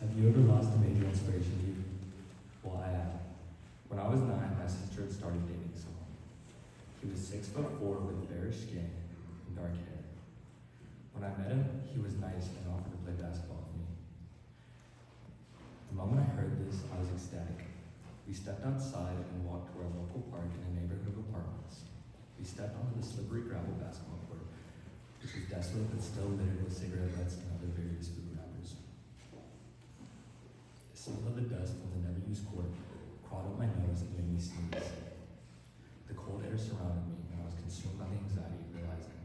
Have you ever lost a major inspiration to you? Well, I have. When I was 9, my sister had started dating someone. He was 6'4" with fairish skin and dark hair. When I met him, he was nice and offered to play basketball with me. The moment I heard this, I was ecstatic. We stepped outside and walked to our local park in a neighborhood of apartments. We stepped onto the slippery gravel basketball court, which was desolate but still littered with cigarette butts and other various food wrappers. The smell of the dust from the never-used court crawled up my nose and made me sneeze. The cold air surrounded me, and I was consumed by the anxiety of realizing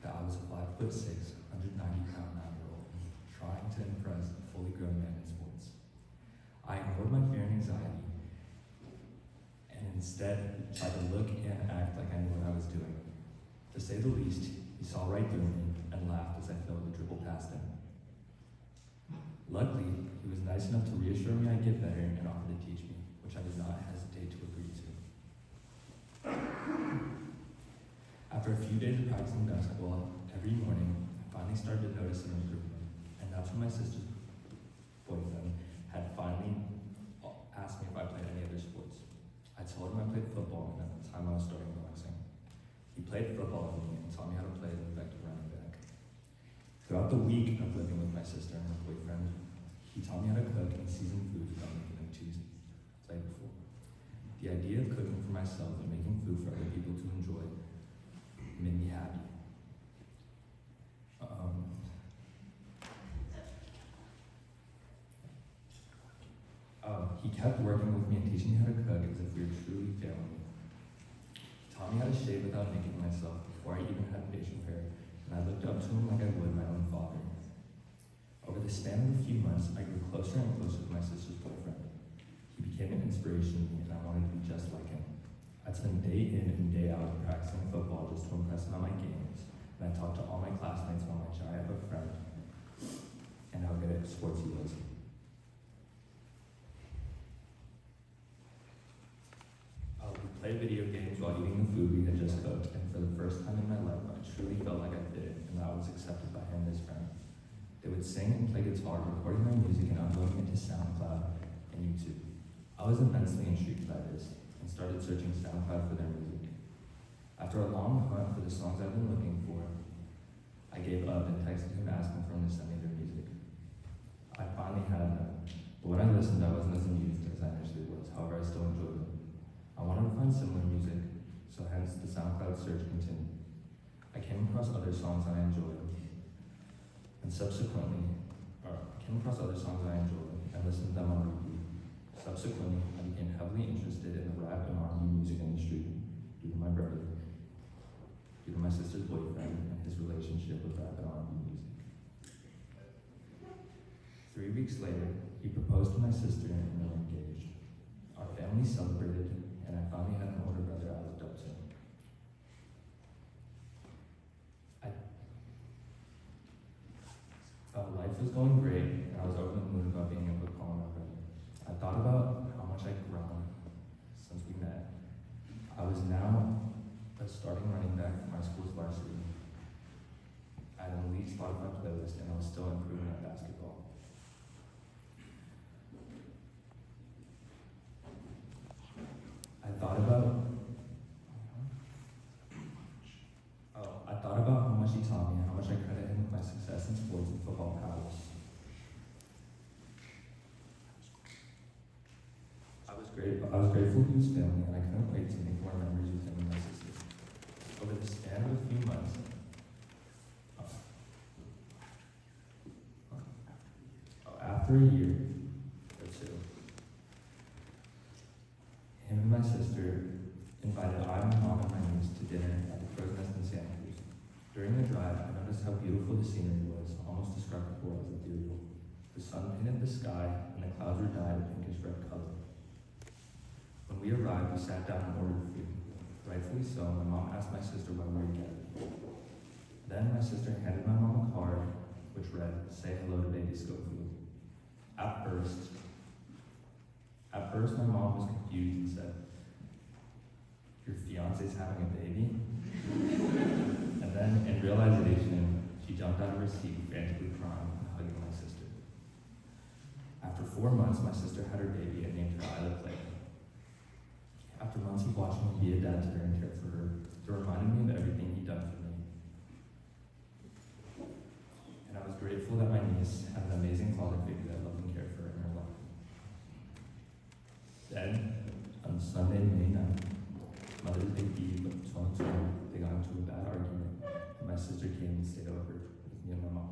that I was a 5'6", 190-pound 9-year-old, trying to impress a fully grown man in sports. I ignored my fear and anxiety, and instead tried to look and act like I knew what I was doing. To say the least, he saw right through me and laughed as I failed to dribble past him. Luckily, he was nice enough to reassure me I'd get better and offer to teach me, which I did not hesitate to agree to. After a few days of practicing basketball every morning, I finally started to notice an improvement, and that's when my sister's boyfriend had finally asked me if I played any other sports. I told him I played football, and at the time I was starting boxing. He played football with me and taught me how to play as an effective running back. Throughout the week of living with my sister and her boyfriend, he taught me how to cook and season foods without making them too flavorful. The idea of cooking for myself and making food for other people to enjoy made me happy. He kept working with me and teaching me how to cook as if we were truly family. He taught me how to shave without making myself before I even had facial hair, and I looked up to him like I would my own father. Over the span of a few months, I grew closer and closer to my sister's boyfriend. He became an inspiration to me, and I wanted to be just like him. I'd spend day in and day out practicing football just to impress him at my games, and I talked to all my classmates about my giant of a friend and how good at sports he was. We played video games while eating the food we had just cooked, and for the first time in my life, I truly felt like I fit and that I was accepted by him and his friend. They would sing and play guitar, recording my music and uploading it to SoundCloud and YouTube. I was immensely intrigued by this and started searching SoundCloud for their music. After a long hunt for the songs I've been looking for, I gave up and texted him asking for him to send me their music. I finally had them, but when I listened, I wasn't as amused as I initially was. However, I still enjoyed them. I wanted to find similar music, so hence the SoundCloud search continued. I came across other songs that I enjoyed, and listened to them on repeat. Subsequently, I became heavily interested in the rap and R&B music industry due to my brother, due to my sister's boyfriend, and his relationship with rap and R&B music. 3 weeks later, he proposed to my sister and we were engaged. Our family celebrated, and I finally had an older brother I looked up to. Life was going great, and I was over the moon about being able to call him my brother. I thought about how much I'd grown since we met. I was now a starting running back for my school's varsity. I had an elite Spotify playlist, and I was still improving at basketball. I thought about how much he taught me and how much I credit him with my success in sports and football prowess. I was grateful he was family, and I couldn't wait to make more memories with him and my sister. Over the span of a few months, after a year or two, him and my sister invited I, my mom, and my niece to dinner at the Crow's Nest in Santa Cruz. During the drive, I noticed how beautiful the scenery was, almost describable as ethereal. The sun painted the sky, and the clouds were dyed a pinkish red color. When we arrived, we sat down and ordered food. Rightfully so, my mom asked my sister why we were gathered. Then my sister handed my mom a card, which read, "Say hello to baby Schofield." At first, my mom was confused and said, "Your fiance's having a baby?" And then, in realization, she jumped out of her seat, frantically crying and hugging my sister. After 4 months, my sister had her baby and named her Isla Clay. After months of watching me be a dad to her and care for her, it reminded me of everything he'd done for me. And I was grateful that my niece had an amazing father figure that loved and cared for her in her life. Then, on Sunday, May 9th, Mother's Day Eve of 2020, they got into a bad argument, and my sister came and stayed over with me and my mom.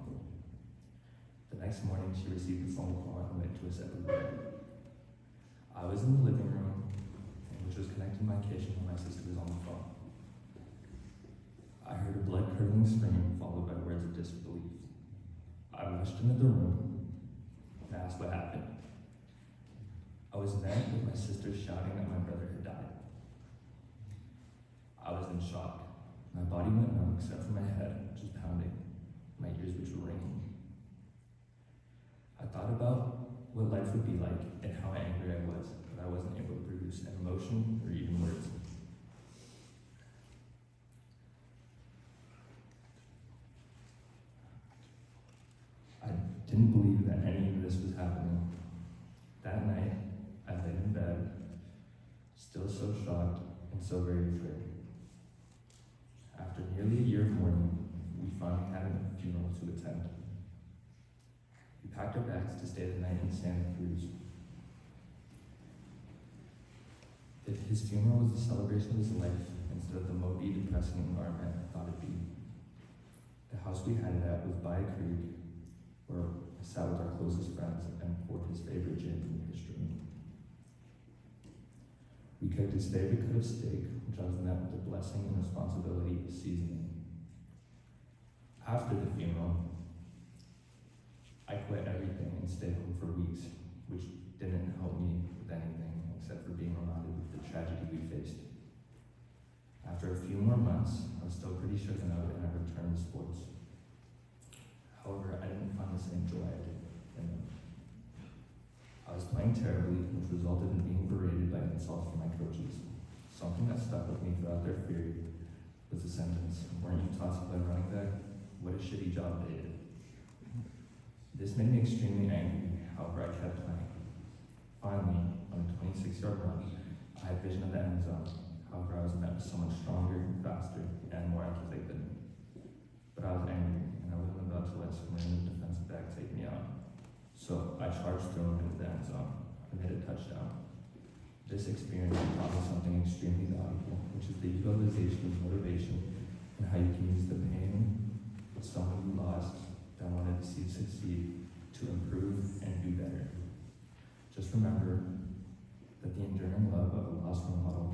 The next morning, she received a phone call and went to a separate room. I was in the living room, which was connecting my kitchen when my sister was on the phone. I heard a blood-curdling scream followed by words of disbelief. I rushed into the room and asked what happened. I was met with my sister shouting that my brother had died. I was in shock. My body went numb except for my head, which was pounding, my ears which were ringing. I thought about what life would be like and how angry I was, but I wasn't able to produce an emotion or even words. I didn't believe that any of this was happening. That night, I lay in bed, still so shocked and so very afraid. After nearly a year of mourning, we finally had a funeral to attend. We packed our bags to stay the night in Santa Cruz. If his funeral was a celebration of his life instead of the mopey, depressing environment I thought it'd be. The house we had it at was by a creek where I sat with our closest friends and poured his favorite gin from his stream. We cooked his favorite cut of steak, which I was met with the blessing and responsibility of seasoning. After the funeral, I quit everything and stayed home for weeks, which didn't help me with anything except for being reminded of the tragedy we faced. After a few more months, I was still pretty shaken out and I returned to sports. However, I didn't find the same joy I did in them. I was playing terribly, which resulted in being berated by insults from my coaches. Something that stuck with me throughout their period was the sentence, "Weren't you taught to play running back? What a shitty job they did." This made me extremely angry, however I kept playing. Finally, on a 26-yard run, I had vision of the end zone. However, I was met with someone stronger, faster, and more athletic than me. But I was angry, and I wasn't about to let some random defensive back take me out. So I charged through him into the end zone and made a touchdown. This experience taught me something extremely valuable, which is the utilization of motivation and how you can use the pain of someone you lost that wanted to see you succeed to improve and do better. Just remember that the enduring love of a lost role model